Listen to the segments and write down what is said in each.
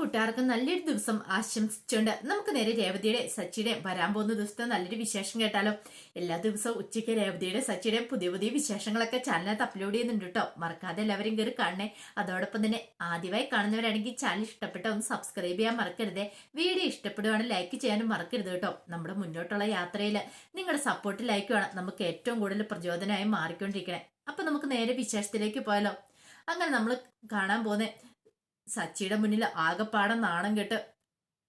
കൂട്ടുകാർക്ക് നല്ലൊരു ദിവസം ആശംസിച്ചുകൊണ്ട് നമുക്ക് നേരെ രേവതിയുടെ സച്ചിയുടെ വരാൻ പോകുന്ന ദിവസത്തെ നല്ലൊരു വിശേഷം കേട്ടാലോ. എല്ലാ ദിവസവും ഉച്ചയ്ക്ക് രേവതിയുടെ സച്ചിയുടെ പുതിയ പുതിയ വിശേഷങ്ങളൊക്കെ ചാനലിനകത്ത് അപ്ലോഡ് ചെയ്യുന്നുണ്ട് കേട്ടോ. മറക്കാതെ എല്ലാവരും കയറി കാണണേ. അതോടൊപ്പം തന്നെ ആദ്യമായി കാണുന്നവരാണെങ്കിൽ ചാനൽ ഇഷ്ടപ്പെട്ട ഒന്ന് സബ്സ്ക്രൈബ് ചെയ്യാൻ മറക്കരുതേ. വീഡിയോ ഇഷ്ടപ്പെടുവാണെങ്കിൽ ലൈക്ക് ചെയ്യാനും മറക്കരുത് കേട്ടോ. നമ്മുടെ മുന്നോട്ടുള്ള യാത്രയിൽ നിങ്ങളുടെ സപ്പോർട്ട് ലൈക്കുമാണ് നമുക്ക് ഏറ്റവും കൂടുതൽ പ്രചോദനമായി മാറിക്കൊണ്ടിരിക്കണേ. അപ്പൊ നമുക്ക് നേരെ വിശേഷത്തിലേക്ക് പോയാലോ. അങ്ങനെ നമ്മൾ കാണാൻ പോകുന്ന സച്ചിയുടെ മുന്നിൽ ആകെപ്പാടം നാണം കെട്ട്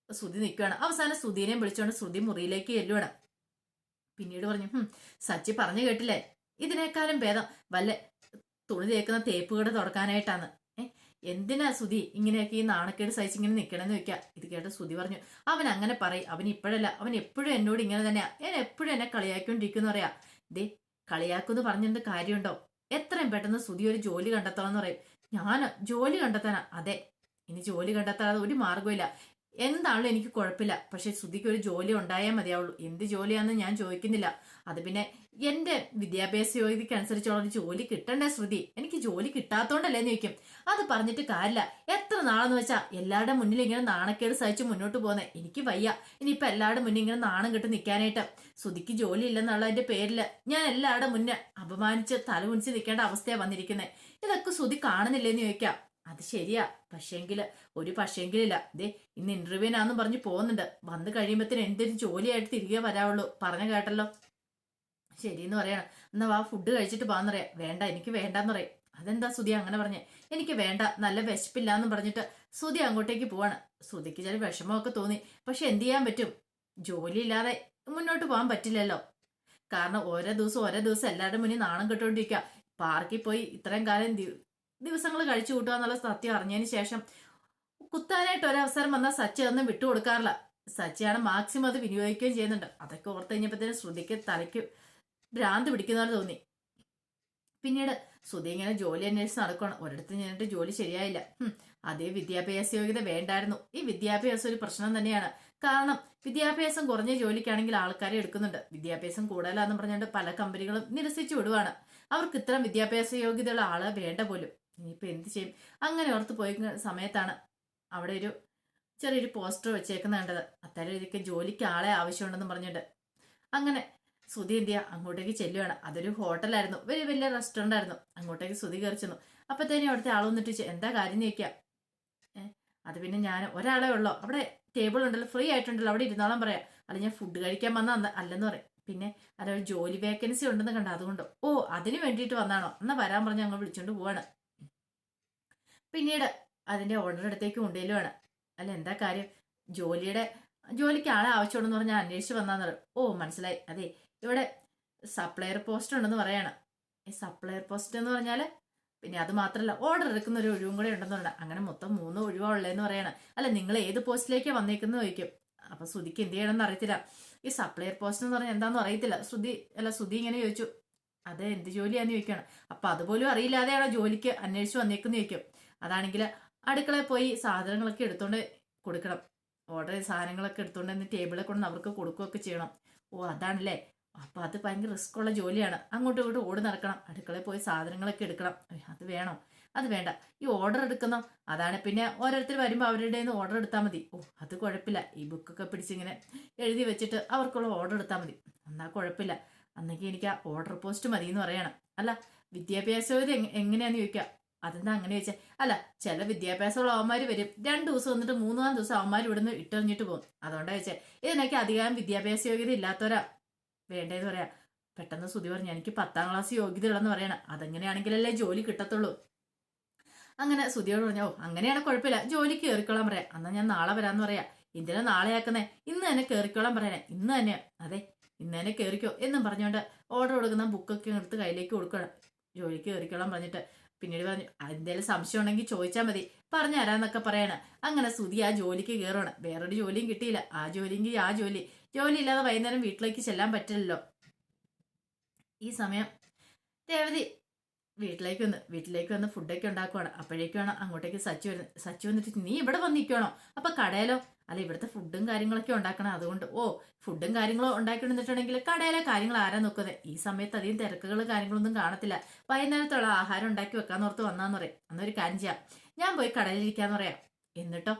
ശ്രുതി നിൽക്കുകയാണ്. അവസാനം ശ്രുതിനെയും വിളിച്ചുകൊണ്ട് ശ്രുതി മുറിയിലേക്ക് ചെല്ലുവാണ്. പിന്നീട് പറഞ്ഞു, സച്ചി പറഞ്ഞു കേട്ടില്ലേ, ഇതിനേക്കാളും ഭേദം വല്ല തുണി തേക്കുന്ന തേപ്പുകട തുടക്കാനായിട്ടാണ്. എന്തിനാ ശ്രുതി ഇങ്ങനെയൊക്കെ ഈ നാണക്കേട് സഹിച്ചിങ്ങനെ നിൽക്കണമെന്ന് വെക്കുക. ഇത് കേട്ട് ശ്രുതി പറഞ്ഞു, അവൻ അങ്ങനെ പറയും, അവൻ ഇപ്പോഴല്ല, അവൻ എപ്പോഴും എന്നോട് ഇങ്ങനെ തന്നെയാ, ഞാൻ എപ്പോഴും എന്നെ കളിയാക്കിക്കൊണ്ടിരിക്കുന്നു പറയാ. ദേ കളിയാക്കുന്ന് പറഞ്ഞിട്ട് കാര്യമുണ്ടോ? എത്രയും പെട്ടെന്ന് ശ്രുതി ഒരു ജോലി കണ്ടെത്തണം എന്ന് പറയും. ഞാൻ ജോലി കണ്ടെത്താനാ? അതെ, ഇനി ജോലി കണ്ടെത്താതെ ഒരു മാർഗമില്ല. എന്താണല്ലോ എനിക്ക് കുഴപ്പമില്ല, പക്ഷെ ശ്രുതിക്ക് ഒരു ജോലി ഉണ്ടായാൽ മതിയാവുള്ളൂ. എന്ത് ജോലിയാണെന്ന് ഞാൻ ചോദിക്കുന്നില്ല. അത് പിന്നെ എന്റെ വിദ്യാഭ്യാസ യോഗ്യതയ്ക്ക് അനുസരിച്ചുള്ള ഒരു ജോലി കിട്ടണ്ടേ ശ്രുതി? എനിക്ക് ജോലി കിട്ടാത്തോണ്ടല്ലേന്ന് ചോദിക്കും. അത് പറഞ്ഞിട്ട് കാര്യമില്ല. എത്ര നാളെന്ന് വെച്ചാ എല്ലാവരുടെ മുന്നിൽ ഇങ്ങനെ നാണക്കേട് സഹിച്ച് മുന്നോട്ട് പോകുന്നത്? എനിക്ക് വയ്യ ഇനിയിപ്പൊ എല്ലാവരുടെ മുന്നിൽ ഇങ്ങനെ നാണം കെട്ട് നിൽക്കാനായിട്ട്. ശ്രുതിക്ക് ജോലി ഇല്ലെന്നുള്ളതിന്റെ പേരില് ഞാൻ എല്ലാവരുടെ മുന്നേ അപമാനിച്ച് തലമുനിച്ച് നിൽക്കേണ്ട അവസ്ഥയാണ് വന്നിരിക്കുന്നത്. ഇതൊക്കെ ശ്രുതി കാണുന്നില്ലേന്ന് ചോദിക്കാം. അത് ശരിയാ, പക്ഷേങ്കില് ഒരു പക്ഷേങ്കിലില്ല. ദേ ഇന്ന് ഇന്റർവ്യൂനാന്നും പറഞ്ഞ് പോകുന്നുണ്ട്. വന്ന് കഴിയുമ്പത്തിന് എന്തൊരു ജോലിയായിട്ട് തിരികെ വരാവുള്ളൂ. പറഞ്ഞ കേട്ടല്ലോ. ശരിയെന്ന് പറയണം. എന്നാ വാ ഫുഡ് കഴിച്ചിട്ട് പോകാന്നറിയാം. വേണ്ട, എനിക്ക് വേണ്ടാന്ന് പറയും. അതെന്താ ശ്രുതി അങ്ങനെ പറഞ്ഞേ? എനിക്ക് വേണ്ട, നല്ല വിശപ്പില്ലാന്ന് പറഞ്ഞിട്ട് ശ്രുതി അങ്ങോട്ടേക്ക് പോവാണ്. ശ്രുതിക്ക് ചില വിഷമമൊക്കെ തോന്നി. പക്ഷെ എന്ത് ചെയ്യാൻ പറ്റും? ജോലി ഇല്ലാതെ മുന്നോട്ട് പോകാൻ പറ്റില്ലല്ലോ. കാരണം ഓരോ ദിവസം എല്ലാവരുടെ മുന്നിൽ നാണം കെട്ടുകൊണ്ടിരിക്കുക. പാർക്കിൽ പോയി ഇത്രയും കാലം ദിവസങ്ങൾ കഴിച്ചു കൂട്ടുക എന്നുള്ള സത്യം അറിഞ്ഞതിന് ശേഷം കുത്താനായിട്ട് ഒരവസരം വന്നാൽ സച്ചി അതൊന്നും വിട്ടുകൊടുക്കാറില്ല. സച്ചിയാണ് മാക്സിമം അത് വിനിയോഗിക്കുകയും ചെയ്യുന്നുണ്ട്. അതൊക്കെ ഓർത്ത് കഴിഞ്ഞപ്പോഴത്തേനും ശ്രുതിക്ക് തലയ്ക്ക് ഭ്രാന്ത് പിടിക്കുന്ന പോലെ തോന്നി. പിന്നീട് ശ്രുതി ഇങ്ങനെ ജോലി അന്വേഷിച്ച് നടക്കുകയാണ്. ഒരിടത്ത് ചെന്നിട്ട് ജോലി ശരിയായില്ല. അതേ വിദ്യാഭ്യാസ യോഗ്യത വേണ്ടായിരുന്നു. ഈ വിദ്യാഭ്യാസം ഒരു പ്രശ്നം തന്നെയാണ്. കാരണം വിദ്യാഭ്യാസം കുറഞ്ഞ ജോലിക്കാണെങ്കിൽ ആൾക്കാരെ എടുക്കുന്നുണ്ട്. വിദ്യാഭ്യാസം കൂടുതലാന്ന് പറഞ്ഞുകൊണ്ട് പല കമ്പനികളും നിരസിച്ചു വിടുവാണ്. അവർക്ക് ഇത്തരം വിദ്യാഭ്യാസ യോഗ്യതയുള്ള ആളെ വേണ്ട പോലും. ഇനിയിപ്പോ എന്ത് ചെയ്യും? അങ്ങനെ ഓർത്ത് പോയ സമയത്താണ് അവിടെ ഒരു ചെറിയൊരു പോസ്റ്റർ വെച്ചേക്കുന്ന കണ്ടത്. അത്തരം രീതിക്ക് ജോലിക്ക് ആളെ ആവശ്യമുണ്ടെന്ന് പറഞ്ഞിട്ട് അങ്ങനെ ശ്രുതി എന്ത് ചെയ്യുക, അങ്ങോട്ടേക്ക് ചെല്ലുകയാണ്. അതൊരു ഹോട്ടലായിരുന്നു, വലിയ വലിയ റെസ്റ്റോറൻ്റ് ആയിരുന്നു. അങ്ങോട്ടേക്ക് ശ്രുതി കയറി ചെന്നു. അപ്പത്തേനും അവിടുത്തെ ആൾ വന്നിട്ട് എന്താ കാര്യം ചോദിക്കാം. അത് പിന്നെ ഞാൻ ഒരാളെ ഉള്ളോ, അവിടെ ടേബിൾ ഉണ്ടല്ലോ, ഫ്രീ ആയിട്ടുണ്ടല്ലോ, അവിടെ ഇരുന്നോളം പറയാം. അല്ല ഞാൻ ഫുഡ് കഴിക്കാൻ വന്ന അല്ലെന്ന് പറയും. പിന്നെ അതൊരു ജോലി വേക്കൻസി ഉണ്ടെന്ന് കണ്ട, അതുകൊണ്ട് ഓ അതിന് വേണ്ടിയിട്ട് വന്നാണോ, എന്നാ വരാൻ പറഞ്ഞ് ഞങ്ങൾ വിളിച്ചോണ്ട് പോവാണ്. പിന്നീട് അതിന്റെ ഓർഡർ അടുത്തേക്ക് കൊണ്ടുവരുവാണ്. അല്ല എന്താ കാര്യം? ജോലിക്ക് ആളെ ആവശ്യമുണ്ടെന്ന് പറഞ്ഞാൽ അന്വേഷിച്ച് വന്നാന്ന് പറയും. ഓ മനസ്സിലായി, അതെ ഇവിടെ സപ്ലയർ പോസ്റ്റ് ഉണ്ടെന്ന് പറയാണ്. ഈ സപ്ലയർ പോസ്റ്റ് എന്ന് പറഞ്ഞാല് പിന്നെ അത് മാത്രമല്ല ഓർഡർ എടുക്കുന്ന ഒരു ഒഴിവും കൂടെ ഉണ്ടെന്ന് പറഞ്ഞാൽ അങ്ങനെ മൊത്തം 3 ഒഴിവുള്ളതെന്ന് പറയാണ്. അല്ല നിങ്ങൾ ഏത് പോസ്റ്റിലേക്കാണ് വന്നേക്കുന്നത് ചോദിക്കും. അപ്പൊ ശ്രുതിക്ക് എന്ത് ചെയ്യണമെന്ന് അറിയത്തില്ല. ഈ സപ്ലയർ പോസ്റ്റ് എന്ന് പറഞ്ഞാൽ എന്താണെന്ന് അറിയത്തില്ല. ശ്രുതി ഇങ്ങനെ ചോദിച്ചു, അത് എന്ത് ജോലിയാന്ന് ചോദിക്കണം. അപ്പൊ അതുപോലും അറിയില്ലാതെയാണോ ജോലിക്ക് അന്വേഷിച്ച് വന്നേക്കെന്ന് ചോദിക്കും. അതാണെങ്കിൽ അടുക്കളയിൽ പോയി സാധനങ്ങളൊക്കെ എടുത്തോണ്ട് കൊടുക്കണം. ഓർഡർ ചെയ്ത സാധനങ്ങളൊക്കെ എടുത്തോണ്ട് വന്ന് ടേബിളിൽ കൊണ്ട് അവർക്ക് കൊടുക്കുകയൊക്കെ ചെയ്യണം. ഓ അതാണല്ലേ. അപ്പൊ അത് ഭയങ്കര റിസ്ക് ഉള്ള ജോലിയാണ്. അങ്ങോട്ടും ഇങ്ങോട്ടും ഓടി നടക്കണം, അടുക്കളയിൽ പോയി സാധനങ്ങളൊക്കെ എടുക്കണം. അത് വേണോ? അത് വേണ്ട. ഈ ഓർഡർ എടുക്കുന്ന അതാണ്. പിന്നെ ഓരോരുത്തർ വരുമ്പോൾ അവരുടെ ഓർഡർ എടുത്താൽ മതി. ഓ അത് കുഴപ്പമില്ല. ഈ ബുക്കൊക്കെ പിടിച്ചിങ്ങനെ എഴുതി വെച്ചിട്ട് അവർക്കുള്ള ഓർഡർ എടുത്താൽ മതി. എന്നാ കുഴപ്പമില്ല. അന്നെങ്കിൽ എനിക്ക് ആ ഓർഡർ പോസ്റ്റ് മതി എന്ന് പറയണം. അല്ല വിദ്യാഭ്യാസം എങ്ങനെയാന്ന് ചോദിക്കുക. അതെന്താ അങ്ങനെ ചോദിച്ചാൽ, അല്ല ചില വിദ്യാഭ്യാസമുള്ള അവന്മാർ വരും, 2 ദിവസം വന്നിട്ട് 3-ാം ദിവസം അവന്മാർ ഇവിടുന്ന് ഇട്ടെറിഞ്ഞിട്ട് പോകും. അതുകൊണ്ടാ ചോദിച്ചാൽ. ഇതിനൊക്കെ അധികം വിദ്യാഭ്യാസ യോഗ്യത ഇല്ലാത്തവരാ വേണ്ടേന്ന് പറയാം. പെട്ടെന്ന് ശ്രുതി പറഞ്ഞു, എനിക്ക് 10ാം ക്ലാസ് യോഗ്യത ഉള്ളെന്ന് പറയണം. അതെങ്ങനെയാണെങ്കിലല്ലേ ജോലി കിട്ടത്തുള്ളൂ. അങ്ങനെ ശ്രുതിയോട് പറഞ്ഞു, ഓ അങ്ങനെയാണ് കുഴപ്പമില്ല, ജോലിക്ക് കയറിക്കോളാൻ പറയാം. എന്നാ ഞാൻ നാളെ വരാന്ന് പറയാം. എന്തിനാ നാളെ ആക്കുന്നേ? ഇന്ന് തന്നെ കയറിക്കോളാൻ പറയാനേ. ഇന്ന് തന്നെ? അതെ ഇന്ന് തന്നെ കയറിക്കോ എന്നും പറഞ്ഞുകൊണ്ട് ഓർഡർ കൊടുക്കുന്ന ബുക്കൊക്കെ എടുത്ത് കയ്യിലേക്ക് കൊടുക്കണം. ജോലിക്ക് കയറിക്കോളാൻ പറഞ്ഞിട്ട് പിന്നീട് പറഞ്ഞു, എന്തെങ്കിലും സംശയം ഉണ്ടെങ്കിൽ ചോദിച്ചാൽ മതി, പറഞ്ഞു തരാന്നൊക്കെ പറയണം. അങ്ങനെ ശ്രുതി ആ ജോലിക്ക് കയറണം. വേറൊരു ജോലിയും കിട്ടിയില്ല. ആ ജോലിയെങ്കിൽ ആ ജോലി ഇല്ലാതെ വൈകുന്നേരം വീട്ടിലേക്ക് ചെല്ലാൻ പറ്റില്ലല്ലോ. ഈ സമയം രേവതി വീട്ടിലേക്ക് വന്ന് ഫുഡൊക്കെ ഉണ്ടാക്കുവാണ്. അപ്പോഴേക്കാണ് അങ്ങോട്ടേക്ക് സച്ചു വന്നിട്ട്, നീ ഇവിടെ വന്നിരിക്കണോ? അപ്പൊ കടയിലോ? അല്ല ഇവിടുത്തെ ഫുഡും കാര്യങ്ങളൊക്കെ ഉണ്ടാക്കണം, അതുകൊണ്ട്. ഓ ഫുഡും കാര്യങ്ങളും ഉണ്ടാക്കിയിട്ടുണ്ടെങ്കിൽ കടയിലെ കാര്യങ്ങൾ ആരാ നോക്കുന്നത്? ഈ സമയത്ത് അധികം തിരക്കുകളും കാര്യങ്ങളൊന്നും കാണത്തില്ല. വൈകുന്നേരത്തുള്ള ആഹാരം ഉണ്ടാക്കി വെക്കാന്ന് ഓർത്ത് വന്നാന്ന് പറയും. അന്നൊരു കാര്യം ചെയ്യാം, ഞാൻ പോയി കടയിലിരിക്കാന്ന് പറയാം. എന്നിട്ടോ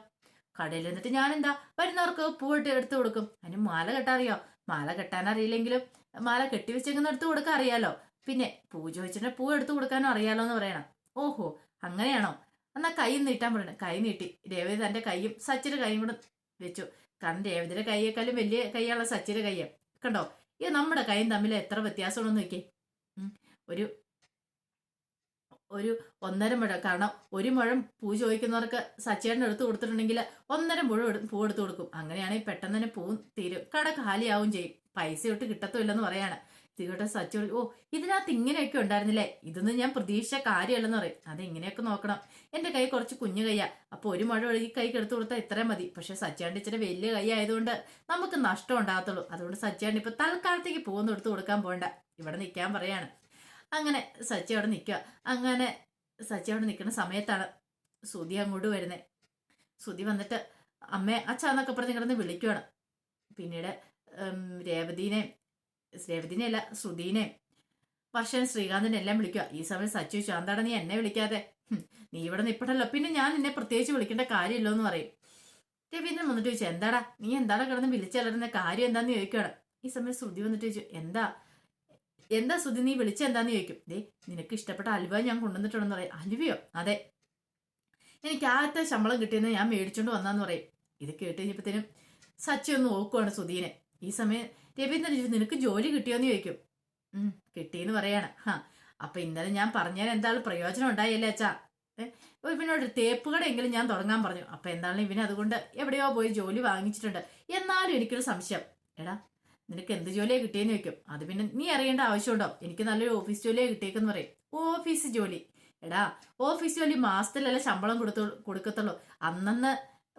കടയിൽ എന്നിട്ട് ഞാൻ എന്താ വരുന്നവർക്ക് പൂവിട്ട് എടുത്തു കൊടുക്കും. അതിന് മാല കെട്ടാറിയോ? മാല കെട്ടാൻ അറിയില്ലെങ്കിലും മാല കെട്ടിവെച്ചെങ്ങനെ എടുത്തു കൊടുക്കാൻ അറിയാലോ. പിന്നെ പൂ ചോദിച്ചിട്ട് പൂ എടുത്തു കൊടുക്കാനും അറിയാലോ എന്ന് പറയണം. ഓഹോ, അങ്ങനെയാണോ? എന്നാ കൈ നീട്ടാൻ പറയണം. കൈ നീട്ടി രേവതി തന്റെ കൈയും സച്ചിയുടെ കൈയും കൂടെ വെച്ചു. കാരണം രേവതിയുടെ കൈയേക്കാളും വലിയ കൈയുള്ള സച്ചിയുടെ കൈയ്യ. കണ്ടോ, ഇത് നമ്മുടെ കൈയും തമ്മിൽ എത്ര വ്യത്യാസമാണെന്ന് നോക്കിയേ. ഒരു ഒരു 1.5 മുഴം. കാരണം 1 മുഴം പൂ ചോദിക്കുന്നവർക്ക് സച്ചേട്ടൻ എടുത്തു കൊടുത്തിട്ടുണ്ടെങ്കിൽ 1.5 മുഴം പൂ എടുത്തു കൊടുക്കും. അങ്ങനെയാണെങ്കിൽ പെട്ടെന്ന് തന്നെ പൂ തീരും, കട കാലിയാവും ചെയ്യും, പൈസ ഒട്ട് കിട്ടത്തുമില്ലെന്ന് പറയാണ്. ഇതികോട്ടെ സച്ചു, ഓ ഇതിനകത്ത് ഇങ്ങനെയൊക്കെ ഉണ്ടായിരുന്നില്ലേ, ഇതൊന്നും ഞാൻ പ്രതീക്ഷിച്ച കാര്യമല്ലെന്ന് പറയും. അത് ഇങ്ങനെയൊക്കെ നോക്കണം, എന്റെ കൈ കുറച്ച് കുഞ്ഞു കൈയാ, അപ്പൊ 1 മുഴം ഈ കൈക്ക് എടുത്തു കൊടുത്താൽ ഇത്രയും മതി. പക്ഷെ സച്ചേട്ടൻ ഇച്ചിരി വലിയ കൈ ആയതുകൊണ്ട് നമുക്ക് നഷ്ടം ഉണ്ടാകത്തുള്ളൂ. അതുകൊണ്ട് സച്ചേട്ടൻ ഇപ്പൊ തൽക്കാലത്തേക്ക് പൂവൊന്നും എടുത്തു കൊടുക്കാൻ പോകണ്ട, ഇവിടെ നിൽക്കാൻ പറയാണ്. അങ്ങനെ സച്ചി അവിടെ നിൽക്കുക. അങ്ങനെ സച്ചി അവിടെ നിൽക്കുന്ന സമയത്താണ് ശ്രുതി അങ്ങോട്ട് വരുന്നത്. ശ്രുതി വന്നിട്ട് അമ്മേ അച്ഛന്നൊക്കെ പറഞ്ഞ് കിടന്ന് വിളിക്കുവാണ്. പിന്നീട് രേവതിനെ അല്ല ശ്രുതിനെ, വർഷൻ, ശ്രീകാന്തിനെ എല്ലാം വിളിക്കുക. ഈ സമയം സച്ചു ചോദിച്ചു, എന്താണ് നീ എന്നെ വിളിക്കാതെ? നീ ഇവിടെ നിൽപ്പട്ടല്ലോ, പിന്നെ ഞാൻ നിന്നെ പ്രത്യേകിച്ച് വിളിക്കേണ്ട കാര്യമില്ലോ എന്ന് പറയും. രവീന്ദ്രൻ വന്നിട്ട് ചോദിച്ചു, എന്താടാ നീ എന്താണ് കിടന്ന് വിളിച്ചലരുന്ന കാര്യം എന്താന്ന് ചോദിക്കുകയാണ്. ഈ സമയം ശ്രുതി വന്നിട്ട് ചോദിച്ചു, എന്താ ശ്രുതി നീ വിളിച്ചെന്താന്ന് ചോദിക്കും. നിനക്ക് ഇഷ്ടപ്പെട്ട അലുവ ഞാൻ കൊണ്ടുവന്നിട്ടുണ്ടെന്ന് പറയും. അലുവയോ? അതെ, എനിക്ക് ആദ്യത്തെ ശമ്പളം കിട്ടിയെന്ന് ഞാൻ മേടിച്ചോണ്ട് വന്നാന്ന് പറയും. ഇത് കേട്ട് കഴിഞ്ഞപ്പോഴത്തേനും സച്ചി ഒന്ന് നോക്കുവാണ് ശ്രുതിനെ. ഈ സമയം രവീന്ദ്രൻ ചോദിച്ചു, നിനക്ക് ജോലി കിട്ടിയോന്ന് ചോദിക്കും. കിട്ടിയെന്ന് പറയാണ്. അപ്പൊ ഇന്നലെ ഞാൻ പറഞ്ഞാൽ എന്തായാലും പ്രയോജനം ഉണ്ടായില്ലേ അച്ഛാ? ഇവനോട് തേപ്പ് കടയെങ്കിലും ഞാൻ തുടങ്ങാൻ പറഞ്ഞു. അപ്പൊ എന്തായാലും ഇവന് അതുകൊണ്ട് എവിടെയോ പോയി ജോലി വാങ്ങിച്ചിട്ടുണ്ട്. എന്നാലും എനിക്കൊരു സംശയം, എടാ നിനക്ക് എന്ത് ജോലിയാണ് കിട്ടിയെന്ന് ചോദിക്കും. അത് പിന്നെ നീ അറിയേണ്ട ആവശ്യമുണ്ടോ? എനിക്ക് നല്ലൊരു ഓഫീസ് ജോലിയാണ് കിട്ടിയേക്കെന്ന് പറയും. ഓഫീസ് ജോലി? എടാ ഓഫീസ് ജോലി മാസത്തിലല്ല ശമ്പളം കൊടുക്കത്തുള്ളൂ. അന്നന്ന്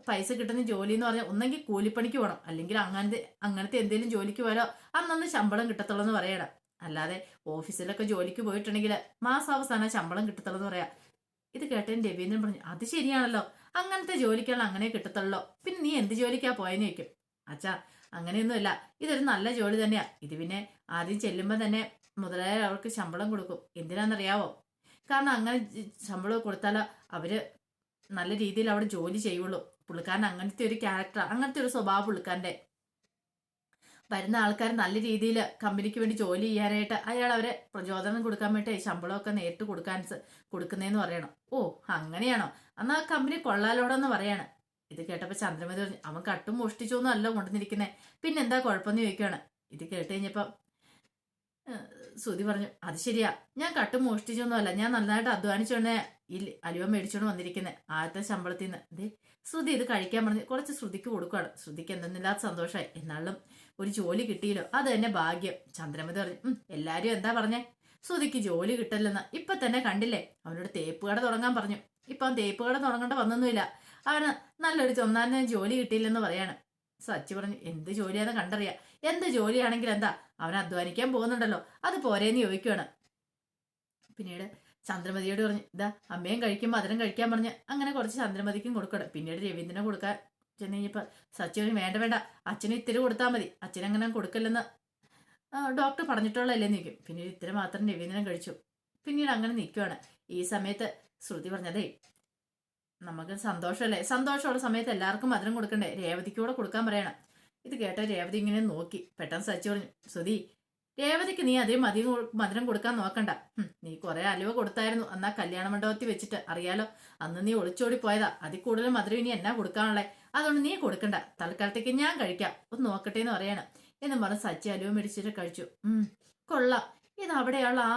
പൈസ കിട്ടുന്ന ജോലി എന്ന് പറഞ്ഞാൽ ഒന്നെങ്കിൽ കൂലിപ്പണിക്ക് പോകണം, അല്ലെങ്കിൽ അങ്ങനത്തെ എന്തെങ്കിലും ജോലിക്ക് പോയാലോ അന്നന്ന് ശമ്പളം കിട്ടത്തുള്ളൂ എന്ന് പറയണം. അല്ലാതെ ഓഫീസിലൊക്കെ ജോലിക്ക് പോയിട്ടുണ്ടെങ്കിൽ മാസാവസാനം ശമ്പളം കിട്ടത്തുള്ളൂ എന്ന് പറയാം. ഇത് കേട്ടതിന് രവീന്ദ്രൻ പറഞ്ഞു, അത് ശരിയാണല്ലോ, അങ്ങനത്തെ ജോലിക്കാണ് അങ്ങനെ കിട്ടത്തുള്ളൂ. പിന്നെ നീ എന്ത് ജോലിക്കാ പോയെന്ന് ചോദിക്കും. അച്ഛാ അങ്ങനെയൊന്നുമില്ല, ഇതൊരു നല്ല ജോലി തന്നെയാ. ഇത് പിന്നെ ആദ്യം ചെല്ലുമ്പോൾ തന്നെ മുതലായ അവർക്ക് ശമ്പളം കൊടുക്കും. എന്തിനാണെന്നറിയാവോ? കാരണം അങ്ങനെ ശമ്പളം കൊടുത്താലോ അവര് നല്ല രീതിയിൽ അവിടെ ജോലി ചെയ്യുള്ളൂ. പുള്ളിക്കാരൻ അങ്ങനത്തെ ഒരു ക്യാരക്ടർ, അങ്ങനത്തെ ഒരു സ്വഭാവം പുള്ളിക്കാരൻ്റെ. വരുന്ന ആൾക്കാർ നല്ല രീതിയിൽ കമ്പനിക്ക് വേണ്ടി ജോലി ചെയ്യാനായിട്ട് അയാൾ അവരെ പ്രചോദനം കൊടുക്കാൻ വേണ്ടി ശമ്പളമൊക്കെ നേരിട്ട് കൊടുക്കുന്നതെന്ന് പറയണം. ഓ അങ്ങനെയാണോ? എന്നാൽ കമ്പനി കൊള്ളാലോടെന്ന് പറയാണ്. ഇത് കേട്ടപ്പോൾ ചന്ദ്രമതി പറഞ്ഞു, അവൻ കട്ടും മോഷ്ടിച്ചൊന്നും അല്ല കൊണ്ടുവന്നിരിക്കുന്നേ, പിന്നെന്താ കുഴപ്പമെന്ന് ചോദിക്കുകയാണ്. ഇത് കേട്ട് കഴിഞ്ഞപ്പം ശ്രുതി പറഞ്ഞു, അത് ശരിയാ, ഞാൻ കട്ടും മോഷ്ടിച്ചൊന്നും അല്ല, ഞാൻ നന്നായിട്ട് അധ്വാനിച്ചോണ്ടേ ഈ അലുവ മേടിച്ചോണ്ട് വന്നിരിക്കുന്നത് ആദ്യത്തെ ശമ്പളത്തിൽ നിന്ന്. ശ്രുതി ഇത് കഴിക്കാൻ പറഞ്ഞ് കുറച്ച് ശ്രുതിക്ക് കൊടുക്കുകയാണ്. ശ്രുതിക്ക് എന്തെന്നില്ലാത്ത സന്തോഷമായി. എന്നാലും ഒരു ജോലി കിട്ടിയല്ലോ, അത് തന്നെ ഭാഗ്യം. ചന്ദ്രമതി പറഞ്ഞു, എല്ലാരും എന്താ പറഞ്ഞേ? ശ്രുതിക്ക് ജോലി കിട്ടല്ലെന്ന് ഇപ്പൊ തന്നെ കണ്ടില്ലേ, അവനോട് തേപ്പ് കട തുടങ്ങാൻ പറഞ്ഞു. ഇപ്പൊ അവൻ തേപ്പ് കട തുടങ്ങേണ്ട വന്നൊന്നുമില്ല, അവന് നല്ലൊരു ചൊന്നാനെ ജോലി കിട്ടിയില്ലെന്ന് പറയാണ്. സച്ചി പറഞ്ഞു, എന്ത് ജോലിയാന്ന് കണ്ടറിയാം, എന്ത് ജോലിയാണെങ്കിൽ എന്താ, അവൻ അധ്വാനിക്കാൻ പോകുന്നുണ്ടല്ലോ, അത് പോരേന്ന് ചോദിക്കുകയാണ്. പിന്നീട് ചന്ദ്രമതിയോട് പറഞ്ഞു, ഇതാ അമ്മയും കഴിക്കും മധുരം കഴിക്കാൻ പറഞ്ഞ് അങ്ങനെ കുറച്ച് ചന്ദ്രമതിക്കും കൊടുക്കണം. പിന്നീട് രവീന്ദ്രനെ കൊടുക്കാൻ ചെന്ന് കഴിഞ്ഞപ്പോൾ സച്ചി പറഞ്ഞു, വേണ്ട അച്ഛന് ഇത്തിരി കൊടുത്താൽ മതി, അച്ഛനങ്ങനെ കൊടുക്കല്ലെന്ന് ഡോക്ടർ പറഞ്ഞിട്ടുള്ളതല്ലേന്ന് ചോദിക്കും. പിന്നീട് ഇത്തിരി മാത്രം രവീന്ദ്രൻ കഴിച്ചു. പിന്നീട് അങ്ങനെ നിൽക്കുവാണ്. ഈ സമയത്ത് ശ്രുതി പറഞ്ഞതേ, നമുക്ക് സന്തോഷമല്ലേ, സന്തോഷമുള്ള സമയത്ത് എല്ലാവർക്കും മധുരം കൊടുക്കണ്ടേ, രേവതിക്ക് കൂടെ കൊടുക്കാൻ പറയണം. ഇത് കേട്ട രേവതി ഇങ്ങനെ നോക്കി. പെട്ടെന്ന് സച്ചി പറഞ്ഞു, ശ്രുതി രേവതിക്ക് നീ അധികം മധുരം കൊടുക്കാൻ നോക്കണ്ട. നീ കുറെ അലുവ കൊടുത്തായിരുന്നു എന്നാ കല്യാണ മണ്ഡപത്തിൽ വെച്ചിട്ട്, അറിയാലോ അന്ന് നീ ഒളിച്ചോടി പോയതാ, അതിൽ കൂടുതൽ മധുരം ഇനി എന്നാ കൊടുക്കാനുള്ളേ, അതുകൊണ്ട് നീ കൊടുക്കണ്ട, തൽക്കാലത്തേക്ക് ഞാൻ കഴിക്കാം, ഒന്ന് നോക്കട്ടെ എന്ന് പറയണം. എന്നും പറഞ്ഞ് സച്ചി അലുവ മേടിച്ചിട്ട് കഴിച്ചു. കൊള്ളാം, ഇത് അവിടെയുള്ള ആ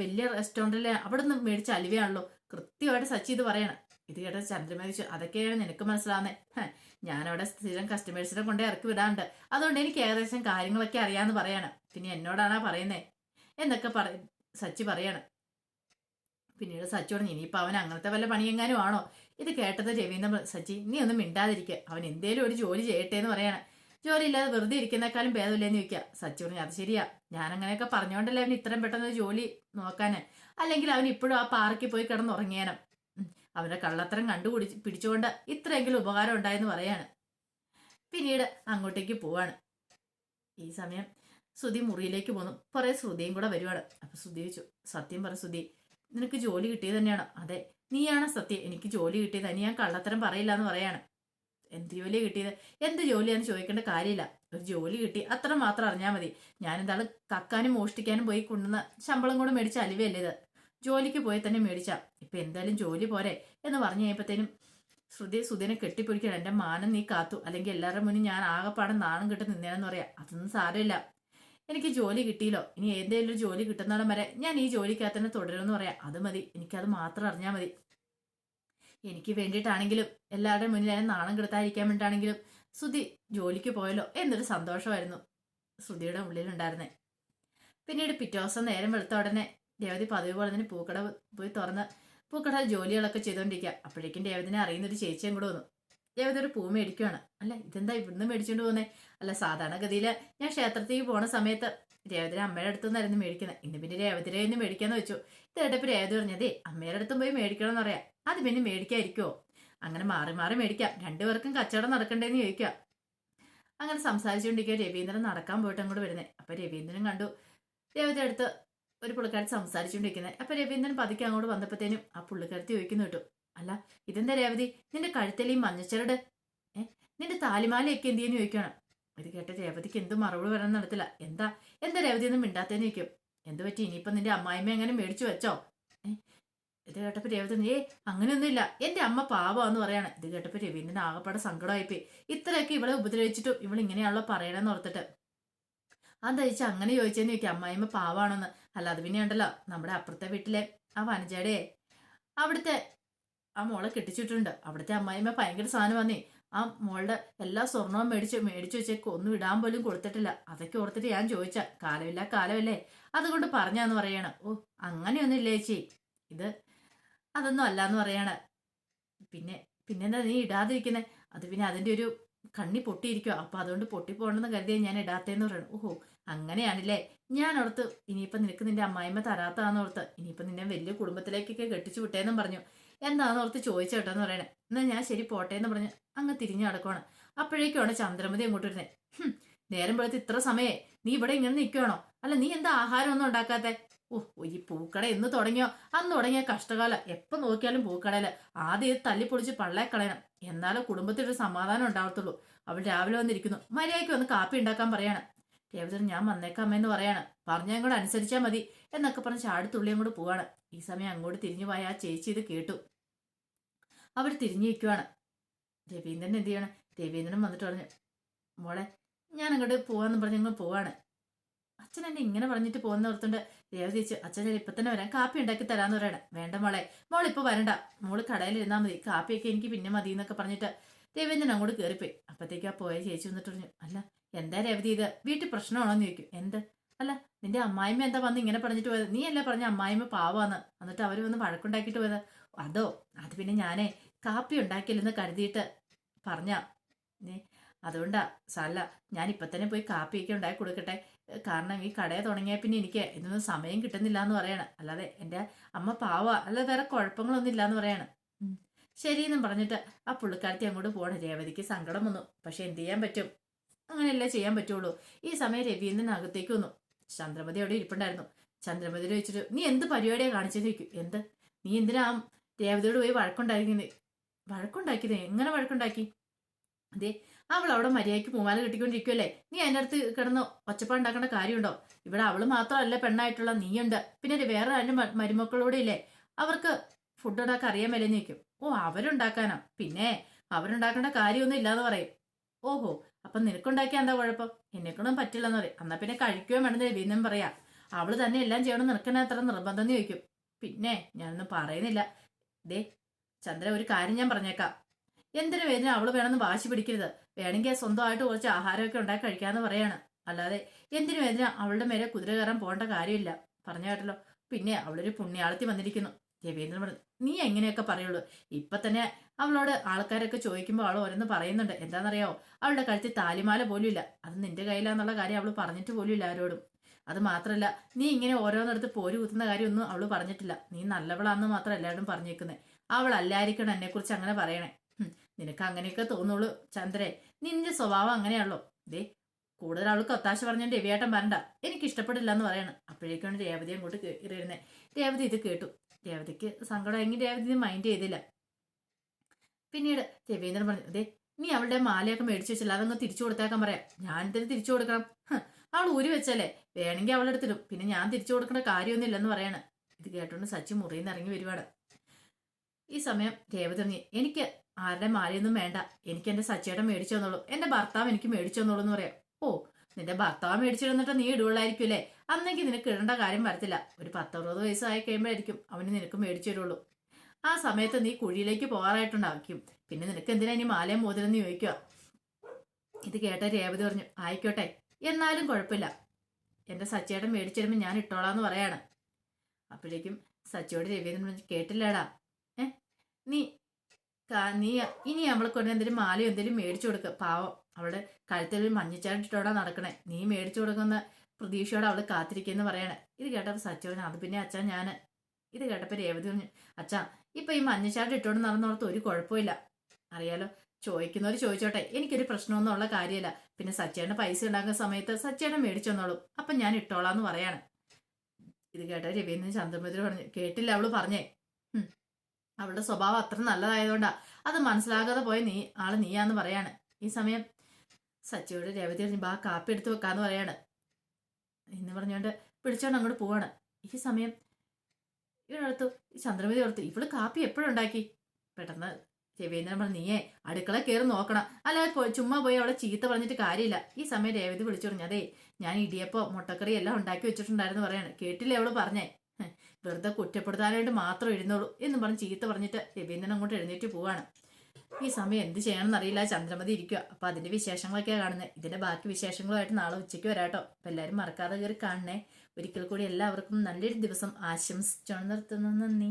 വലിയ റെസ്റ്റോറൻറ്റിലെ അവിടെ നിന്ന് മേടിച്ച അലുവയാണല്ലോ, കൃത്യമായിട്ട് സച്ചി ഇത് പറയണം. ഇത് കേട്ട ചന്ദ്രമതി, അതൊക്കെയാണ് നിനക്ക് മനസ്സിലാവുന്നേ, ഞാനവിടെ സ്ഥിരം കസ്റ്റമേഴ്സിനെ കൊണ്ടേ ഇറക്കി വിടാണ്ട്, അതുകൊണ്ട് എനിക്ക് ഏകദേശം കാര്യങ്ങളൊക്കെ അറിയാമെന്ന് പറയാണ്. പിന്നെ എന്നോടാണാ പറയുന്നേ എന്നൊക്കെ സച്ചി പറയാണ്. പിന്നീട് സച്ചി പറഞ്ഞു, ഇനിയിപ്പോൾ അവൻ അങ്ങനത്തെ വല്ല പണിയെങ്ങാനും ആണോ? ഇത് കേട്ടത് രവീന്ദ്രൻ, സച്ചി നീ ഒന്നും മിണ്ടാതിരിക്കുക, അവൻ എന്തേലും ഒരു ജോലി ചെയ്യട്ടെ എന്ന് പറയാണ്. ജോലി ഇല്ലാതെ വെറുതെ ഇരിക്കുന്നേക്കാളും ഭേദമില്ലെന്ന് ചോദിക്കുക. സച്ചി പറഞ്ഞു, അത് ശരിയാ, ഞാൻ അങ്ങനെയൊക്കെ പറഞ്ഞോണ്ടല്ലേ അവൻ ഇത്രയും പെട്ടെന്ന് ജോലി നോക്കാന്, അല്ലെങ്കിൽ അവൻ ഇപ്പോഴും ആ പാർക്കിൽ പോയി കിടന്നുറങ്ങിയാനും. അവന്റെ കള്ളത്തരം പിടിച്ചുകൊണ്ട് ഇത്രയെങ്കിലും ഉപകാരം ഉണ്ടായെന്ന് പറയാണ്. പിന്നീട് അങ്ങോട്ടേക്ക് പോവാണ്. ഈ സമയം ശ്രുതി മുറിയിലേക്ക് പോന്നു. കുറെ ശ്രുതിയും കൂടെ വരുവാണ്. അപ്പൊ ശ്രുതി ചോദിച്ചു, സത്യം പറ ശ്രുതി, നിനക്ക് ജോലി കിട്ടിയത് തന്നെയാണോ? അതെ, നീയാണ് സത്യം, എനിക്ക് ജോലി കിട്ടിയത്, ഇനി ഞാൻ കള്ളത്തരം പറയില്ല എന്ന് പറയാണ്. എന്ത് ജോലി കിട്ടിയത്? എന്ത് ജോലിയാന്ന് ചോദിക്കേണ്ട കാര്യമില്ല. ഒരു ജോലി കിട്ടി അത്ര മാത്രം അറിഞ്ഞാൽ മതി. ഞാൻ എന്താണ് കക്കാനും മോഷ്ടിക്കാനും പോയി കൊണ്ടുവന്ന ശമ്പളം കൂടെ മേടിച്ച അലിവല്ലേ ഇത്? ജോലിക്ക് പോയി തന്നെ മേടിച്ച. ഇപ്പൊ എന്തായാലും ജോലി പോരെ എന്ന് പറഞ്ഞു കഴിയുമ്പത്തേനും സുധിനെ കെട്ടിപ്പിടിക്കണം. എന്റെ മാനം നീ കാത്തു, അല്ലെങ്കിൽ എല്ലാവരുടെ മുന്നിൽ ഞാൻ ആകെപ്പാടെ നാണം കിട്ടി നിന്നേനെന്ന് പറയാം. അതൊന്നും സാരമില്ല, എനിക്ക് ജോലി കിട്ടിയില്ലോ, ഇനി ഏതെങ്കിലും ഒരു ജോലി കിട്ടുന്നിടം വരെ ഞാൻ ഈ ജോലിക്കകത്ത് തന്നെ തുടരുമെന്ന് പറയാം. അത് മതി, എനിക്കത് മാത്രം അറിഞ്ഞാൽ മതി. എനിക്ക് വേണ്ടിയിട്ടാണെങ്കിലും എല്ലാവരുടെയും മുന്നിൽ ഞാൻ നാണം കെടുത്താതിരിക്കാൻ വേണ്ടിയിട്ടാണെങ്കിലും ശ്രുതി ജോലിക്ക് പോയല്ലോ എന്നൊരു സന്തോഷമായിരുന്നു ശ്രുതിയുടെ ഉള്ളിലുണ്ടായിരുന്നേ. പിന്നീട് പിറ്റേ ദിവസം നേരം വെളുത്ത ഉടനെ രേവതി പതിവ് പോലെ തന്നെ പൂക്കട പോയി തുറന്ന് പൂക്കട ജോലികളൊക്കെ ചെയ്തുകൊണ്ടിരിക്കുക. അപ്പോഴേക്കും രേവതിനെ അറിയുന്നൊരു ചേച്ചിയും കൂടെ വന്നു. രേവതി ഒരു പൂ മേടിക്കുകയാണ്. അല്ല, ഇതെന്താ ഇവിടുന്ന് മേടിച്ചുകൊണ്ട് പോകുന്നേ? അല്ല, സാധാരണഗതിയിൽ ഞാൻ ക്ഷേത്രത്തിൽ പോണ സമയത്ത് രേവതിയുടെ അമ്മയുടെ അടുത്തു നിന്നായിരുന്നു മേടിക്കുന്നത്. ഇന്ന് പിന്നെ രേവതിരെ നിന്ന് മേടിക്കാന്ന് വെച്ചു. ഇത് കേട്ടപ്പോ രേവതി പറഞ്ഞതേ അമ്മയുടെ അടുത്തും പോയി മേടിക്കണം എന്ന് പറയാം. അത് പിന്നെ മേടിക്കാതിരിക്കുവോ? അങ്ങനെ മാറി മാറി മേടിക്കാം, രണ്ടുപേർക്കും കച്ചവടം നടക്കണ്ടേന്ന് ചോദിക്കുക. അങ്ങനെ സംസാരിച്ചുകൊണ്ടിരിക്കുക രവീന്ദ്രൻ നടക്കാൻ പോയിട്ട് അങ്ങോട്ട് വരുന്നത്. അപ്പൊ രവീന്ദ്രൻ കണ്ടു രേവതി അടുത്ത് ഒരു പുള്ളിക്കാരത്തി സംസാരിച്ചുകൊണ്ടിരിക്കുന്നത്. അപ്പൊ രവീന്ദ്രൻ പതുക്കെ അങ്ങോട്ട് വന്നപ്പോഴത്തേനും ആ പുള്ളിക്കാരത്തി ചോദിക്കുന്നു കേട്ടു. അല്ല, ഇതെന്താ രേവതി, നിന്റെ കഴുത്തലീ മഞ്ഞച്ചരട് നിന്റെ താലിമാലയൊക്കെ എന്ത് ചെയ്യുന്നു ചോദിക്കണം. ഇത് കേട്ട രേവതിക്ക് എന്ത് മറുപടി വരാൻ നടത്തില്ല. എന്താ എന്താ രേവതി ഒന്നും മിണ്ടാത്തേന്ന് ചോദിക്കും. എന്ത് പറ്റി, ഇനിയിപ്പം നിന്റെ അമ്മായിമ്മ എങ്ങനെ മേടിച്ചു വെച്ചോ? ഇത് കേട്ടപ്പോ രേവതി അങ്ങനെയൊന്നുമില്ല, എന്റെ അമ്മ പാവാന്ന് പറയാണ്. ഇത് കേട്ടപ്പോ രവീന്ദ്രൻ ആകപ്പാടെ സങ്കടമായിപ്പോയി. ഇത്രയൊക്കെ ഇവളെ ഉപദ്രവിച്ചിട്ടും ഇവൾ ഇങ്ങനെയാണല്ലോ പറയണമെന്ന് ഓർത്തിട്ട്. അതെന്താ ചോദിച്ചാൽ അങ്ങനെ ചോദിച്ചെന്ന് ചോദിക്കാം. അമ്മായിമ്മ പാവാണെന്ന്. അല്ല, അത് പിന്നെ ഉണ്ടല്ലോ, നമ്മുടെ അപ്പുറത്തെ വീട്ടിലെ ആ വനജയുടെ അവിടുത്തെ ആ മോളെ കെട്ടിച്ചിട്ടുണ്ട്. അവിടുത്തെ അമ്മായിമ്മ ഭയങ്കര സാധനം വന്നേ. ആ മോളുടെ എല്ലാ സ്വർണവും മേടിച്ചു വെച്ചേക്ക് ഒന്നും ഇടാൻ പോലും കൊടുത്തിട്ടില്ല. അതൊക്കെ ഓർത്തിട്ട് ഞാൻ ചോദിച്ച കാലമല്ലേ അതുകൊണ്ട് പറഞ്ഞാന്ന് പറയണം. ഓ, അങ്ങനെയൊന്നും ഇല്ല ചേച്ചി, ഇത് അതൊന്നും അല്ലാന്ന് പറയാണ്. പിന്നെന്താ നീ ഇടാതിരിക്കുന്നേ? അത് പിന്നെ അതിന്റെ ഒരു കണ്ണി പൊട്ടിയിരിക്കുക, അപ്പൊ അതുകൊണ്ട് പൊട്ടിപ്പോണെന്ന് കരുതിയാ ഞാൻ ഇടാത്തേന്ന് പറയണം. ഓഹോ, അങ്ങനെയാണല്ലേ. ഞാൻ ഓർത്ത് ഇനിയിപ്പൊ നിനക്ക് നിന്റെ അമ്മായിമ്മ തരാത്താന്ന് ഓർത്ത് ഇനിയിപ്പൊ നിന്നെ വലിയ കുടുംബത്തിലേക്കൊക്കെ കെട്ടിച്ചു വിട്ടേന്നും പറഞ്ഞു. എന്താന്ന് ഓർത്ത് ചോദിച്ചേട്ടോന്ന് പറയണേ. എന്നാ ഞാൻ ശരി പോട്ടേന്ന് പറഞ്ഞ് അങ്ങ് തിരിഞ്ഞു നടക്കുവാണ്. അപ്പോഴേക്കാണ് ചന്ദ്രമതി അങ്ങോട്ട് വരുന്നേ. നേരം വെളുത്ത് ഇത്ര സമയേ നീ ഇവിടെ ഇങ്ങനെ നിൽക്കുവാണോ? അല്ല, നീ എന്താ ആഹാരം ഒന്നും ഉണ്ടാക്കാത്തെ? ഓ, ഈ പൂക്കട എന്ന് തുടങ്ങിയോ അന്ന് തുടങ്ങിയ കഷ്ടകാലം. എപ്പൊ നോക്കിയാലും പൂക്കടയില് ആദ്യം തല്ലിപ്പൊളിച്ച് പള്ളേ കളയണം, എന്നാലും കുടുംബത്തിലൊരു സമാധാനം ഉണ്ടാവത്തുള്ളൂ. അവൾ രാവിലെ വന്നിരിക്കുന്നു, മര്യാദയ്ക്ക് വന്ന് കാപ്പി ഉണ്ടാക്കാൻ പറയാണ്. രേവതി ഞാൻ വന്നേക്കാമെന്ന് പറയാണ്. പറഞ്ഞാൽ കൂടെ അനുസരിച്ചാൽ മതി എന്നൊക്കെ പറഞ്ഞ് ചാടിത്തുള്ളിയും കൂടെ പോവാണ്. ഈ സമയം അങ്ങോട്ട് തിരിഞ്ഞു പോയ ആ ചേച്ചി ഇത് കേട്ടു. അവർ തിരിഞ്ഞു നിൽക്കുവാണ്. രവീന്ദ്രൻ എന്ത് ചെയ്യണം? രവീന്ദ്രൻ വന്നിട്ട് പറഞ്ഞു, മോളെ ഞാൻ അങ്ങോട്ട് പോവാന്ന് പറഞ്ഞ് അങ്ങ് പോവാണ്. അച്ഛൻ എന്നെ ഇങ്ങനെ പറഞ്ഞിട്ട് പോകുന്ന ഓർത്തുണ്ട് രേവതി ചേച്ചി, അച്ഛൻ ഞാൻ ഇപ്പൊ തന്നെ വരാം, കാപ്പി ഉണ്ടാക്കി തരാന്ന് പറയണേ. വേണ്ട മോളിപ്പോ വരണ്ട, മോള് കടയിൽ ഇരുന്നാൽ മതി, കാപ്പിയൊക്കെ എനിക്ക് പിന്നെ മതി എന്നൊക്കെ പറഞ്ഞിട്ട് രവീന്ദ്രൻ അങ്ങോട്ട് കയറിപ്പോയി. അപ്പത്തേക്ക് ആ പോയ ചേച്ചി വന്നിട്ട് പറഞ്ഞു, അല്ല എന്താ രേവതി ഇത്, വീട്ടിൽ പ്രശ്നമാണോന്ന് ചോദിക്കും. എന്ത്? അല്ല, നിന്റെ അമ്മായിമ്മ എന്താ വന്ന് ഇങ്ങനെ പറഞ്ഞിട്ട് പോയത്? നീ അല്ലേ പറഞ്ഞ അമ്മായിമ്മ പാവാന്ന്, എന്നിട്ട് അവര് വന്ന് വഴക്കുണ്ടാക്കിയിട്ട് പോയത്? അതോ, അത് പിന്നെ ഞാനേ കാപ്പി ഉണ്ടാക്കിയില്ലെന്ന് കരുതിയിട്ട് പറഞ്ഞ, അതുകൊണ്ടാ സാല, ഞാൻ ഇപ്പൊ തന്നെ പോയി കാപ്പിയൊക്കെ ഉണ്ടാക്കി കൊടുക്കട്ടെ, കാരണം ഈ കടയെ തുടങ്ങിയ പിന്നെ എനിക്ക് ഇതൊന്നും സമയം കിട്ടുന്നില്ല എന്ന് പറയാണ്. അല്ലാതെ എൻ്റെ അമ്മ പാവ, അല്ലാതെ വേറെ കുഴപ്പങ്ങളൊന്നും ഇല്ലാന്ന് പറയാണ്. ശരിയെന്നും പറഞ്ഞിട്ട് ആ പുള്ളിക്കാരത്തി അങ്ങോട്ട് പോകണം. രേവതിക്ക് സങ്കടം വന്നു. പക്ഷെ എന്ത് ചെയ്യാൻ പറ്റും, അങ്ങനെയല്ലേ ചെയ്യാൻ പറ്റുള്ളൂ. ഈ സമയം രവീന്ദ്രൻ അകത്തേക്ക് വന്നു. ചന്ദ്രമതി അവിടെ ഇരിപ്പുണ്ടായിരുന്നു. ചന്ദ്രമതി ചോദിച്ചിട്ട്, നീ എന്ത് പരിപാടിയാണ് കാണിച്ചെന്ന് ചോദിക്കും. എന്ത്? നീ എന്തിനാ രേവതിയോട് പോയി വഴക്കുണ്ടാക്കിയത്? എങ്ങനെ വഴക്കുണ്ടാക്കി? അതെ, അവൾ അവിടെ മര്യാദയ്ക്ക് പൂമാല കെട്ടിക്കൊണ്ടിരിക്കുമല്ലേ, നീ അതിൻ്റെ അടുത്ത് കിടന്ന് ഒച്ചപ്പാടുണ്ടാക്കേണ്ട കാര്യമുണ്ടോ? ഇവിടെ അവള് മാത്രമല്ല പെണ്ണായിട്ടുള്ള, നീയുണ്ട്, പിന്നെ വേറെ രണ്ട് മരുമക്കളോടെ ഇല്ലേ, അവർക്ക് ഫുഡ് ഉണ്ടാക്കാൻ അറിയാൻ മേലെന്ന് ചോദിക്കും. ഓ, അവരുണ്ടാക്കാനോ? പിന്നെ അവരുണ്ടാക്കേണ്ട കാര്യമൊന്നും ഇല്ലാന്ന് പറയും. ഓഹോ, അപ്പൊ നിനക്കുണ്ടാക്കിയാൽ എന്താ കുഴപ്പം? എന്നെക്കൊണ്ടും പറ്റില്ലെന്ന് പറയും. എന്നാ പിന്നെ കഴിക്കുകയോ വേണമെന്ന് രവീന്ദ്രൻ പറയാ. അവള് തന്നെ എല്ലാം ചെയ്യണം നിനക്കെന്നെ അത്ര നിർബന്ധം എന്ന് ചോദിക്കും. പിന്നെ ഞാനൊന്നും പറയുന്നില്ല. ദേ ചന്ദ്ര, ഒരു കാര്യം ഞാൻ പറഞ്ഞേക്കാം, എന്തിനു വേദന അവള് വേണമെന്ന് വാശി പിടിക്കരുത്. വേണമെങ്കിൽ സ്വന്തമായിട്ട് കുറച്ച് ആഹാരമൊക്കെ ഉണ്ടാക്കി കഴിക്കാന്ന് പറയാണ്. അല്ലാതെ എന്തിനു വേദന അവളുടെ മേലെ കുതിര കയറാൻ പോകേണ്ട കാര്യമില്ല. പറഞ്ഞു കേട്ടല്ലോ. പിന്നെ അവളൊരു പുണ്യാളത്തി വന്നിരിക്കുന്നു. രവീന്ദ്രൻ പറഞ്ഞു, നീ എങ്ങനെയൊക്കെ പറയുള്ളൂ. ഇപ്പൊ തന്നെ അവളോട് ആൾക്കാരൊക്കെ ചോദിക്കുമ്പോൾ അവൾ ഓരോന്ന് പറയുന്നുണ്ട്. എന്താണെന്നറിയാവോ, അവളുടെ കഴുത്തിൽ താലിമാല പോലും ഇല്ല. അത് നിന്റെ കയ്യിലാന്നുള്ള കാര്യം അവള് പറഞ്ഞിട്ട് പോലും ഇല്ല ആരോടും. അത് മാത്രല്ല, നീ ഇങ്ങനെ ഓരോന്നിടത്ത് പോര് കുത്തുന്ന കാര്യമൊന്നും അവള് പറഞ്ഞിട്ടില്ല. നീ നല്ലവളാന്ന് മാത്രം എല്ലാവരും പറഞ്ഞേക്കുന്നത്. അവൾ അല്ലായിരിക്കണം എന്നെ കുറിച്ച് അങ്ങനെ പറയണേ. നിനക്ക് അങ്ങനെയൊക്കെ തോന്നുള്ളൂ ചന്ദ്രേ, നിന്റെ സ്വഭാവം അങ്ങനെയാണല്ലോ. ദേ കൂടുതൽ അവൾക്ക് ഒത്താശ പറഞ്ഞാൽ രവിയേട്ടൻ വരണ്ട, എനിക്ക് ഇഷ്ടപ്പെടില്ല എന്ന് പറയണം. അപ്പോഴേക്കാണ് രേവതി അങ്ങോട്ട് ഇരുന്നേ. രേവതി ഇത് കേട്ടു. രേവതിക്ക് സങ്കടമെങ്കിൽ രേവതി മൈൻഡ് ചെയ്തില്ല. പിന്നീട് രവീന്ദ്രൻ പറഞ്ഞു, അതെ നീ അവളുടെ മാലയൊക്കെ മേടിച്ചു വെച്ചില്ല, അതങ്ങ് തിരിച്ചു കൊടുത്തേക്കാൻ പറയാം. ഞാൻ എന്തിനു തിരിച്ചു കൊടുക്കണം? അവൾ ഊരി വെച്ചല്ലേ, വേണമെങ്കിൽ അവളുടെ അടുത്തിടും, പിന്നെ ഞാൻ തിരിച്ചു കൊടുക്കേണ്ട കാര്യമൊന്നുമില്ലെന്ന് പറയാണ്. ഇത് കേട്ടോണ്ട് സച്ചി മുറിയിൽ നിന്ന് ഇറങ്ങി വരുവാണ്. ഈ സമയം രേവതി പറഞ്ഞു, എനിക്ക് ആരുടെ മാലയൊന്നും വേണ്ട, എനിക്ക് എന്റെ സച്ചിയേട്ടൻ മേടിച്ചു തന്നോളൂ, എന്റെ ഭർത്താവ് എനിക്ക് മേടിച്ചു തന്നോളൂ എന്ന് പറയാം. ഓ, നിന്റെ ഭർത്താവ് മേടിച്ചിരുന്നിട്ട് നീ ഇടുള്ളായിരിക്കും അല്ലേ? അന്നെങ്കിൽ നിനക്ക് ഇടേണ്ട കാര്യം വരത്തില്ല. ഒരു 10-60 വയസ്സായി കഴിയുമ്പോഴായിരിക്കും അവന് നിനക്ക് മേടിച്ചു തരുള്ളൂ. ആ സമയത്ത് നീ കുഴിയിലേക്ക് പോകാറായിട്ടുണ്ടാക്കും. പിന്നെ നിനക്ക് എന്തിനാ ഇനി മാലയും മോതിരം ചോദിക്കുക. ഇത് കേട്ട രേവതി പറഞ്ഞു, ആയിക്കോട്ടെ, എന്നാലും കുഴപ്പമില്ല, എന്റെ സച്ചിയേട്ടൻ മേടിച്ചു തരുമ്പോൾ ഞാൻ ഇട്ടോളാന്ന് പറയാണ്. അപ്പോഴേക്കും സച്ചിയോട് രവീന്ദ്രൻ പറഞ്ഞു, കേട്ടില്ലേടാ, നീ നീ ഇനി അവളെ കൊണ്ട് എന്തെങ്കിലും മാലയോ എന്തെങ്കിലും മേടിച്ചു കൊടുക്കുക. പാവം, അവളുടെ കഴുത്തിൽ മഞ്ഞച്ചാടിട്ടോടാ നടക്കണേ, നീ മേടിച്ചു കൊടുക്കുന്ന പ്രതീക്ഷയോടെ അവള് കാത്തിരിക്കുമെന്ന് പറയണേ. ഇത് കേട്ടപ്പോൾ സച്ചോന്, അത് പിന്നെ അച്ഛാ ഞാൻ. ഇത് കേട്ടപ്പോൾ രേവതി പറഞ്ഞു, അച്ഛാ ഇപ്പൊ ഈ മഞ്ഞച്ചാട് ഇട്ടോണ്ട് നടന്നോർത്ത് ഒരു കുഴപ്പമില്ല, അറിയാലോ, ചോദിക്കുന്നവർ ചോദിച്ചോട്ടെ, എനിക്കൊരു പ്രശ്നമൊന്നും ഉള്ള കാര്യമല്ല. പിന്നെ സച്ചേട്ടന് പൈസ ഉണ്ടാക്കുന്ന സമയത്ത് സച്ചേട്ടൻ മേടിച്ചു തന്നോളും, അപ്പൊ ഞാൻ ഇട്ടോളാന്ന് പറയാണ്. ഇത് കേട്ട രവീന്ദ്രൻ ചന്ദ്രമതി പറഞ്ഞു, കേട്ടില്ല അവള് പറഞ്ഞേ, അവളുടെ സ്വഭാവം അത്ര നല്ലതായതുകൊണ്ടാ, അത് മനസ്സിലാകാതെ പോയ നീയാന്ന് പറയാണ്. ഈ സമയം സച്ചിയോട് രേവതി പറഞ്ഞു, ബാ കാപ്പി എടുത്ത് വെക്കാന്ന് പറയാണ്. എന്ന് പറഞ്ഞുകൊണ്ട് പിടിച്ചോണ്ട് അങ്ങോട്ട് പോവാണ്. ഈ സമയം ഇവളടുത്തു ചന്ദ്രമതി ഓർത്തു, ഇവള് കാപ്പി എപ്പോഴുണ്ടാക്കി? പെട്ടെന്ന് രവീന്ദ്രൻ പറഞ്ഞു, നീയേ അടുക്കള കയറി നോക്കണം, അല്ലാതെ ചുമ്മാ പോയി അവളെ ചീത്ത പറഞ്ഞിട്ട് കാര്യമില്ല. ഈ സമയം രേവതി വിളിച്ചു പറഞ്ഞു, അതെ ഞാൻ ഇടിയപ്പോ മുട്ടക്കറി എല്ലാം ഉണ്ടാക്കി വെച്ചിട്ടുണ്ടായിരുന്നു പറയാണ്. കേട്ടില്ലേ അവള് പറഞ്ഞേ, വെറുതെ കുറ്റപ്പെടുത്താനായിട്ട് മാത്രം എഴുന്നോളൂ എന്ന് പറഞ്ഞ് ചീത്ത പറഞ്ഞിട്ട് രവീന്ദ്രൻ അങ്ങോട്ട് എഴുന്നേറ്റ് പോവാണ്. ഈ സമയം എന്ത് ചെയ്യണമെന്ന് അറിയില്ല ചന്ദ്രമതി ഇരിക്കുക. അപ്പൊ അതിന്റെ വിശേഷങ്ങളൊക്കെയാണ് കാണുന്നത്. ഇതിന്റെ ബാക്കി വിശേഷങ്ങളുമായിട്ട് നാളെ ഉച്ചയ്ക്ക് വരാട്ടോ. അപ്പൊ എല്ലാവരും മറക്കാതെ കയറി കാണണേ. ഒരിക്കൽ കൂടി എല്ലാവർക്കും നല്ലൊരു ദിവസം ആശംസിച്ചോണ്ട് നിർത്തുന്നു. നന്ദി.